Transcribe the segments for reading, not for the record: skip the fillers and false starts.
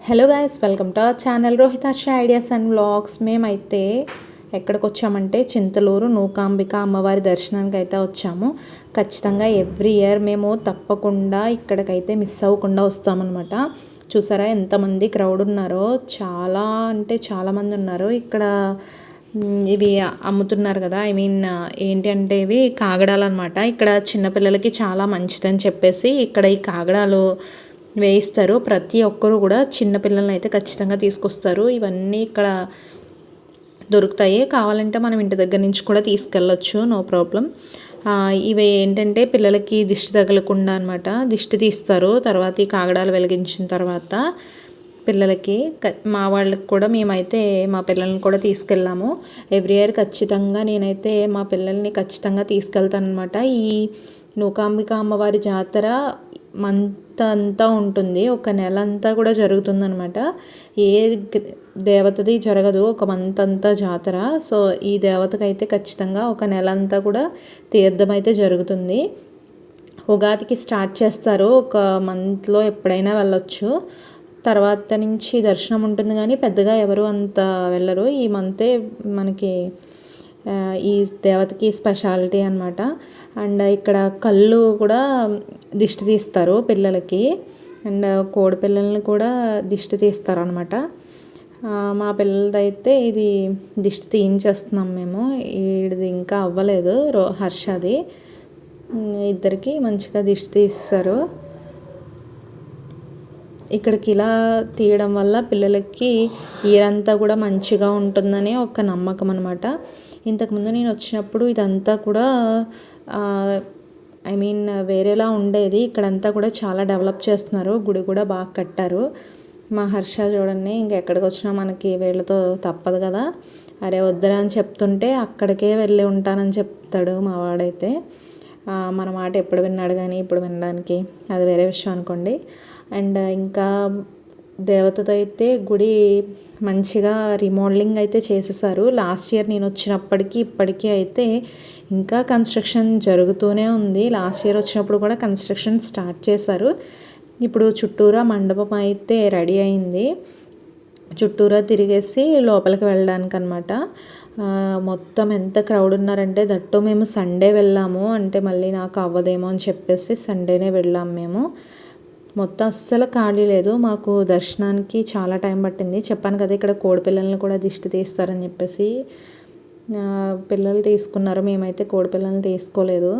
Hello guys, welcome to our channel Rohitarsha ideas and vlogs. మేమైతే ఎక్కడికి వచ్చామంటే చింతలూరు నూకాంబిక అమ్మవారి దర్శనానికి అయితే వచ్చాము. ఖచ్చితంగా ఎవ్రీ ఇయర్ మేము తప్పకుండా ఇక్కడికైతే మిస్ అవ్వకుండా వస్తామన్నమాట. చూసారా ఎంతమంది క్రౌడ్ ఉన్నారో, చాలా అంటే చాలామంది ఉన్నారు. ఇక్కడ ఇవి అమ్ముతున్నారు కదా, ఏంటి అంటే ఇవి కాగడాలు అనమాట. ఇక్కడ చిన్నపిల్లలకి చాలా మంచిదని చెప్పేసి ఇక్కడ ఈ కాగడాలు వేయిస్తారు. ప్రతి ఒక్కరు కూడా చిన్నపిల్లల్ని అయితే ఖచ్చితంగా తీసుకొస్తారు. ఇవన్నీ ఇక్కడ దొరుకుతాయి. కావాలంటే మనం ఇంటి దగ్గర నుంచి కూడా తీసుకెళ్ళొచ్చు, నో ప్రాబ్లం. ఇవి ఏంటంటే పిల్లలకి దిష్టి తగలకుండా అనమాట, దిష్టి తీస్తారు. తర్వాత ఈ కాగడాలు వెలిగించిన తర్వాత పిల్లలకి, మా వాళ్ళకి కూడా మేమైతే మా పిల్లల్ని కూడా తీసుకెళ్ళాము. ఎవ్రీ ఇయర్ ఖచ్చితంగా నేనైతే మా పిల్లల్ని ఖచ్చితంగా తీసుకెళ్తాను అనమాట. ఈ నూకాంబిక అమ్మవారి జాతర మంత్ అంతా ఉంటుంది, ఒక నెల అంతా కూడా జరుగుతుందనమాట. ఏ దేవతది జరగదు, ఒక మంత్ అంతా జాతర. సో ఈ దేవతకైతే ఖచ్చితంగా ఒక నెల అంతా కూడా తీర్థం అయితే జరుగుతుంది. ఉగాదికి స్టార్ట్ చేస్తారు, ఒక మంత్లో ఎప్పుడైనా వెళ్ళొచ్చు. తర్వాత నుంచి దర్శనం ఉంటుంది కానీ పెద్దగా ఎవరు అంత వెళ్ళరు. ఈ మంతే మనకి ఈ దేవతకి స్పెషాలిటీ అనమాట. అండ్ ఇక్కడ కళ్ళు కూడా దిష్టి తీస్తారు పిల్లలకి, అండ్ కోడి పిల్లల్ని కూడా దిష్టి తీస్తారు అనమాట. మా పిల్లలదైతే ఇది దిష్టి తీయించేస్తున్నాం మేము. ఇది ఇంకా అవ్వలేదు, హర్షది. ఇద్దరికి మంచిగా దిష్టి తీస్తారు. ఇక్కడికి ఇలా తీయడం వల్ల పిల్లలకి ఇయర్ అంతా కూడా మంచిగా ఉంటుందని ఒక నమ్మకం అనమాట. ఇంతకుముందు నేను వచ్చినప్పుడు ఇదంతా కూడా వేరేలా ఉండేది. ఇక్కడంతా కూడా చాలా డెవలప్ చేస్తున్నారు, గుడి కూడా బాగా కట్టారు. మా హర్ష చూడండి, ఇంకెక్కడికి వచ్చినా మనకి వీళ్ళతో తప్పదు కదా, అరే వద్దరా అని చెప్తుంటే అక్కడికే వెళ్ళి ఉంటానని చెప్తాడు మా వాడైతే. మన మాట ఎప్పుడు విన్నాడు కానీ ఇప్పుడు వినడానికి అది వేరే విషయం అనుకోండి. అండ్ ఇంకా దేవతతో అయితే గుడి మంచిగా రీమోడలింగ్ అయితే చేసేసారు. లాస్ట్ ఇయర్ నేను వచ్చినప్పటికీ ఇప్పటికీ అయితే ఇంకా కన్స్ట్రక్షన్ జరుగుతూనే ఉంది. లాస్ట్ ఇయర్ వచ్చినప్పుడు కూడా కన్స్ట్రక్షన్ స్టార్ట్ చేశారు. ఇప్పుడు చుట్టూరా మండపం అయితే రెడీ అయింది, చుట్టూరా తిరిగేసి లోపలికి వెళ్ళడానికి అనమాట. మొత్తం ఎంత క్రౌడ్ ఉన్నారంటే, దట్టు మేము సండే వెళ్ళాము, అంటే మళ్ళీ నాకు అవ్వదేమో అని చెప్పేసి సండేనే వెళ్ళాము మేము. మొత్తం అస్సలు ఖాళీ లేదు. మాకు దర్శనానికి చాలా టైం పట్టింది. చెప్పాను కదా ఇక్కడ కోడి పిల్లల్ని కూడా దిష్టి తీస్తారని చెప్పేసి. పిల్లలు తీసుకున్నారు, మేమైతే కోడి పిల్లల్ని తీసుకోలేదు.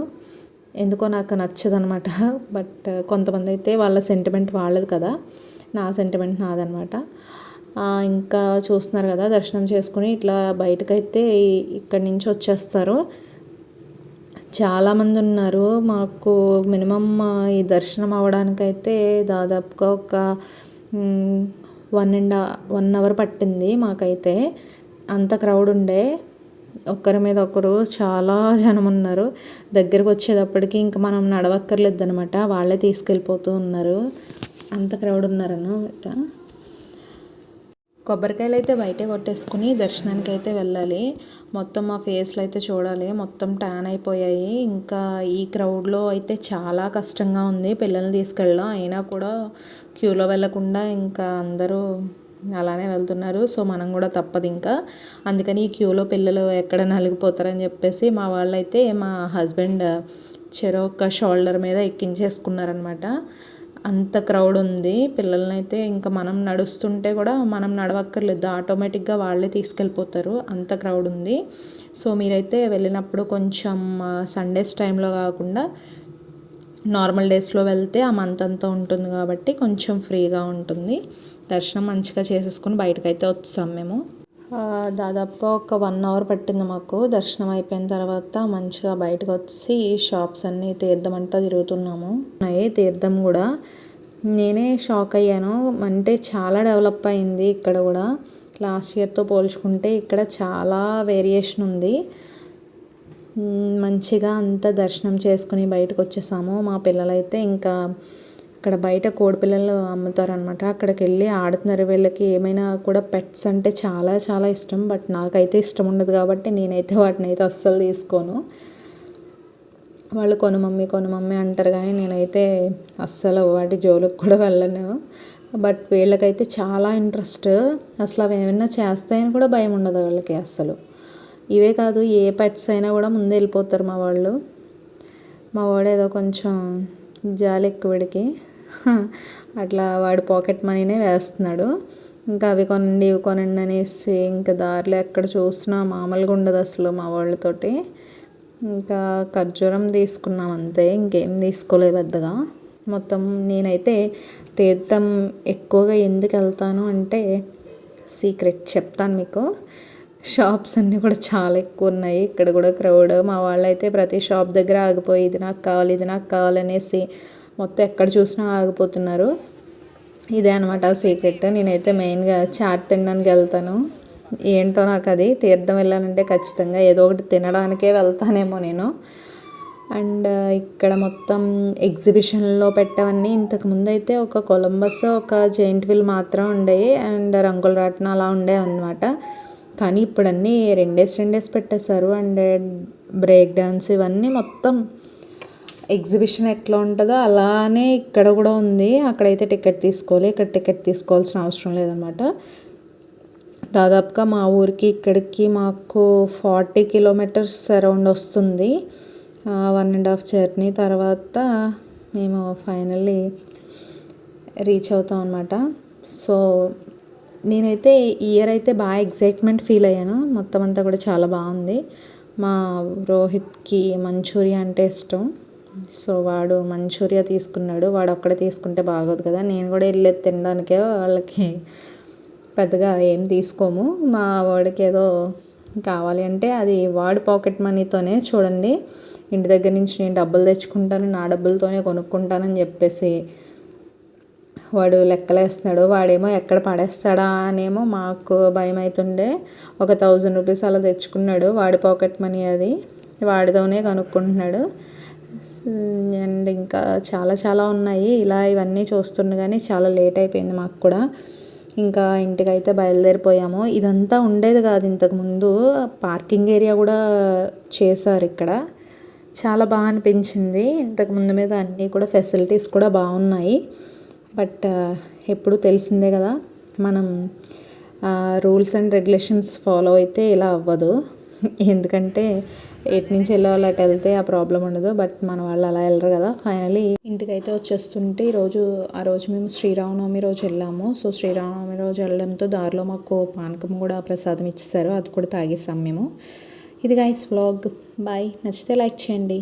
ఎందుకో నాకు నచ్చదనమాట. బట్ కొంతమంది అయితే వాళ్ళ సెంటిమెంట్ వాళ్ళది కదా, నా సెంటిమెంట్ నాదనమాట. ఇంకా చూస్తున్నారు కదా, దర్శనం చేసుకుని ఇట్లా బయటకైతే ఇక్కడి నుంచి వచ్చేస్తారు. చాలామంది ఉన్నారు. మాకు మినిమం ఈ దర్శనం అవ్వడానికైతే దాదాపుగా ఒక 1 అవర్ పట్టింది మాకైతే. అంత క్రౌడ్ ఉండే, ఒకరి మీద ఒకరు చాలా జనం ఉన్నారు. దగ్గరకు వచ్చేటప్పటికి ఇంకా మనం నడవక్కర్లేదు అనమాట, వాళ్ళే తీసుకెళ్ళిపోతూ ఉన్నారు, అంత క్రౌడ్ ఉన్నారన్నమాట. కొబ్బరికాయలు అయితే బయటే కొట్టేసుకుని దర్శనానికి అయితే వెళ్ళాలి. మొత్తం మా ఫేస్లు అయితే చూడాలి, మొత్తం ట్యాన్ అయిపోయాయి. ఇంకా ఈ క్రౌడ్లో అయితే చాలా కష్టంగా ఉంది పిల్లల్ని తీసుకెళ్ళడం. అయినా కూడా క్యూలో వెళ్ళకుండా ఇంకా అందరూ అలానే వెళ్తున్నారు. సో మనం కూడా తప్పదు ఇంకా. అందుకని ఈ క్యూలో పిల్లలు ఎక్కడ నలిగిపోతారని చెప్పేసి మా వాళ్ళైతే మా హస్బెండ్ చెరొక షోల్డర్ మీద ఎక్కించేసుకున్నారనమాట. అంత క్రౌడ్ ఉంది. పిల్లల్ని అయితే ఇంకా మనం నడుస్తుంటే కూడా మనం నడవక్కర్లేదు, ఆటోమేటిక్గా వాళ్ళే తీసుకెళ్ళిపోతారు, అంత క్రౌడ్ ఉంది. సో మీరైతే వెళ్ళినప్పుడు కొంచెం సండేస్ టైంలో కాకుండా నార్మల్ డేస్లో వెళ్తే ఆ మంత్ అంతా ఉంటుంది కాబట్టి కొంచెం ఫ్రీగా ఉంటుంది. దర్శనం మంచిగా చేసేసుకుని బయటకైతే వచ్చాం మేము. దాదాపుగా ఒక 1 అవర్ పట్టింది మాకు. దర్శనం అయిపోయిన తర్వాత మంచిగా బయటకు వచ్చి షాప్స్ అన్నీ తీర్థం అంతా తిరుగుతున్నాము. తీర్థం కూడా నేనే షాక్ అయ్యాను, అంటే చాలా డెవలప్ అయింది ఇక్కడ కూడా. లాస్ట్ ఇయర్తో పోల్చుకుంటే ఇక్కడ చాలా వేరియేషన్ ఉంది. మంచిగా అంతా దర్శనం చేసుకుని బయటకు వచ్చేసాము. మా పిల్లలైతే ఇంకా అక్కడ బయట కోడి పిల్లలు అమ్ముతారనమాట, అక్కడికి వెళ్ళి ఆడుతున్నారు. వీళ్ళకి ఏమైనా కూడా పెట్స్ అంటే చాలా చాలా ఇష్టం, బట్ నాకైతే ఇష్టం ఉండదు కాబట్టి నేనైతే వాటిని అయితే అస్సలు తీసుకోను. వాళ్ళు కొను మమ్మీ అంటారు కానీ నేనైతే అస్సలు వాటి జోలికి కూడా వెళ్ళను. బట్ వీళ్ళకైతే చాలా ఇంట్రెస్ట్. అసలు అవి ఏమైనా చేస్తాయని కూడా భయం ఉండదు వాళ్ళకి అస్సలు. ఇవే కాదు, ఏ పెట్స్ అయినా కూడా ముందు వెళ్ళిపోతారు మా వాళ్ళు. మా వాడు ఏదో కొంచెం జాలి ఎక్కువడికి అట్లా వాడు పాకెట్ మనీనే వేస్తున్నాడు. ఇంకా అవి కొనండి ఇవి కొనండి అనేసి ఇంకా దారిలో ఎక్కడ చూసినా మామూలుగా ఉండదు అసలు మా వాళ్ళతోటి. ఇంకా ఖర్జూరం తీసుకున్నాం అంతే, ఇంకేం తీసుకోలేదు పెద్దగా. మొత్తం నేనైతే తీర్థం ఎక్కువగా ఎందుకు వెళ్తాను అంటే సీక్రెట్ చెప్తాను మీకు. షాప్స్ అన్నీ కూడా చాలా ఎక్కువ ఉన్నాయి, ఇక్కడ కూడా క్రౌడ్. మా వాళ్ళు అయితే ప్రతి షాప్ దగ్గర ఆగిపోయి ఇది నాకు కావాలి ఇది నాకు కావాలనేసి మొత్తం ఎక్కడ చూసినా ఆగిపోతున్నారు. ఇదే అనమాట సీక్రెట్. నేనైతే మెయిన్గా చాట్ తినడానికి వెళ్తాను. ఏంటో నాకు అది తీర్థం వెళ్ళానంటే ఖచ్చితంగా ఏదో ఒకటి తినడానికే వెళ్తానేమో నేను. అండ్ ఇక్కడ మొత్తం ఎగ్జిబిషన్లో పెట్టవన్నీ ఇంతకుముందు అయితే ఒక కొలంబస్ ఒక జైంట్ వీల్ మాత్రం ఉండేవి అండ్ రంగుల రాట్నం అలా ఉండేవి అనమాట. కానీ ఇప్పుడు అన్నీ 2 డేస్ పెట్టేశారు. అండ్ బ్రేక్ డ్యాన్స్ ఇవన్నీ మొత్తం ఎగ్జిబిషన్ ఎట్లా ఉంటుందో అలానే ఇక్కడ కూడా ఉంది. అక్కడైతే టికెట్ తీసుకోవాలి, ఇక్కడ టికెట్ తీసుకోవాల్సిన అవసరం లేదనమాట. దాదాపుగా మా ఊరికి ఇక్కడికి మాకు 40 కిలోమీటర్స్ అరౌండ్ వస్తుంది. 1.5 జర్నీ తర్వాత మేము ఫైనల్లీ రీచ్ అవుతాం అనమాట. సో నేనైతే ఈ ఇయర్ అయితే బాగా ఎగ్జైట్మెంట్ ఫీల్ అయ్యాను. మొత్తం అంతా కూడా చాలా బాగుంది. మా రోహిత్కి మంచూరియా అంటే ఇష్టం. సో వాడు మంచూరియా తీసుకున్నాడు. వాడు ఒక్కడే తీసుకుంటే బాగోదు కదా, నేను కూడా వెళ్ళేది తినడానికే, వాళ్ళకి పెద్దగా ఏం తీసుకోము. మా వాడికి ఏదో కావాలి అంటే అది వాడి పాకెట్ మనీతోనే, చూడండి ఇంటి దగ్గర నుంచి నేను డబ్బులు తెచ్చుకుంటాను, నా డబ్బులతోనే కొనుక్కుంటానని చెప్పేసి వాడు లెక్కలేస్తున్నాడు. వాడేమో ఎక్కడ పడేస్తాడా అనేమో మాకు భయం అవుతుండే. ఒక 1000 రూపీస్ అలా తెచ్చుకున్నాడు, వాడి పాకెట్ మనీ అది, వాడితోనే కనుక్కుంటున్నాడు. అండ్ ఇంకా చాలా ఉన్నాయి. ఇలా ఇవన్నీ చూస్తుండగానే చాలా లేట్ అయిపోయింది మాకు కూడా. ఇంకా ఇంటికైతే బయలుదేరిపోయాము. ఇదంతా ఉండేది కాదు ఇంతకుముందు, పార్కింగ్ ఏరియా కూడా చేశారు ఇక్కడ. చాలా బాగా అనిపించింది. ఇంతకుముందు మీద అన్నీ కూడా ఫెసిలిటీస్ కూడా బాగున్నాయి. బట్ ఎప్పుడు తెలిసిందే కదా, మనం రూల్స్ అండ్ రెగ్యులేషన్స్ ఫాలో అయితే ఇలా అవ్వదు. ఎందుకంటే ఎటు నుంచి వెళ్ళే వాళ్ళు అటు వెళ్తే ఆ ప్రాబ్లం ఉండదు, బట్ మన వాళ్ళు అలా వెళ్ళరు కదా. ఫైనలీ ఇంటికైతే వచ్చేస్తుంటే ఆ రోజు మేము శ్రీరామనవమి రోజు వెళ్ళాము. సో శ్రీరామనవమి రోజు వెళ్ళడంతో దారిలో మాకు పానకం కూడా ప్రసాదం ఇచ్చేసారు, అది కూడా తాగేసాం మేము. ఇది గైస్ వ్లాగ్. బాయ్. నచ్చితే లైక్ చేయండి.